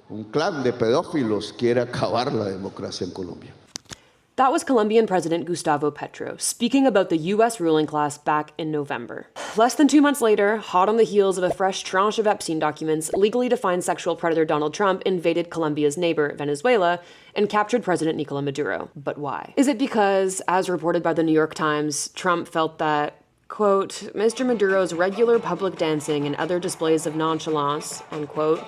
Un clan de pedófilos quiere acabar la democracia en Colombia. That was Colombian President Gustavo Petro speaking about the U.S. ruling class back in November. Less than 2 months later, hot on the heels of a fresh tranche of Epstein documents, legally defined sexual predator Donald Trump invaded Colombia's neighbor, Venezuela, and captured President Nicolas Maduro. But why? Is it because, as reported by the New York Times, Trump felt that, quote, Mr. Maduro's regular public dancing and other displays of nonchalance, unquote,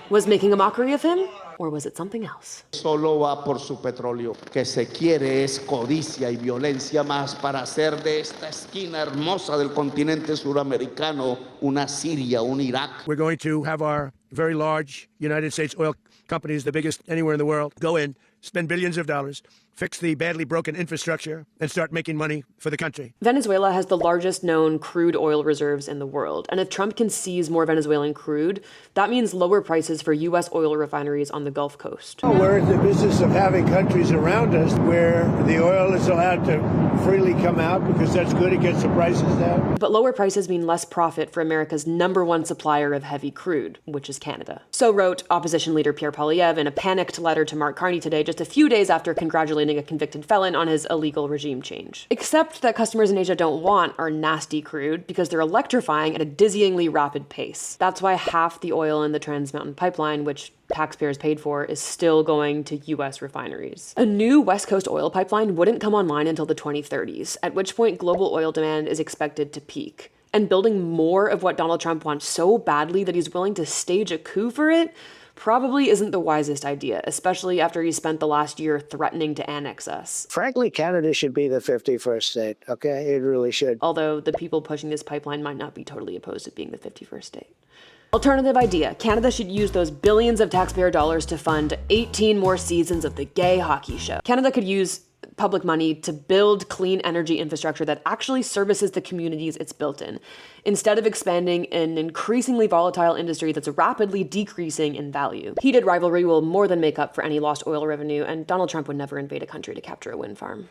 was making a mockery of him? Or was it something else? Solo va por su petróleo. Que se quiere es codicia y violencia más para hacer de esta esquina hermosa del continente suramericano una Siria, un Irak. We're going to have our very large United States oil companies, the biggest anywhere in the world, go in, spend billions of dollars, fix the badly broken infrastructure, and start making money for the country. Venezuela has the largest known crude oil reserves in the world. And if Trump can seize more Venezuelan crude, that means lower prices for U.S. oil refineries on the Gulf Coast. We're in the business of having countries around us where the oil is allowed to freely come out because that's good. It gets the prices down. But lower prices mean less profit for America's #1 supplier of heavy crude, which is Canada. So wrote opposition leader Pierre Poilievre in a panicked letter to Mark Carney today, just a few days after congratulating a convicted felon on his illegal regime change. Except that customers in Asia don't want our nasty crude because they're electrifying at a dizzyingly rapid pace. That's why half the oil in the Trans Mountain Pipeline, which taxpayers paid for, is still going to U.S. refineries. A new West Coast oil pipeline wouldn't come online until the 2030s, at which point global oil demand is expected to peak. And building more of what Donald Trump wants so badly that he's willing to stage a coup for it probably isn't the wisest idea, especially after he spent the last year threatening to annex us. Frankly, Canada should be the 51st state, okay? It really should. Although the people pushing this pipeline might not be totally opposed to being the 51st state. Alternative idea. Canada should use those billions of taxpayer dollars to fund 18 more seasons of the gay hockey show. Canada could use public money to build clean energy infrastructure that actually services the communities it's built in, instead of expanding an increasingly volatile industry that's rapidly decreasing in value. Heated rivalry will more than make up for any lost oil revenue, and Donald Trump would never invade a country to capture a wind farm.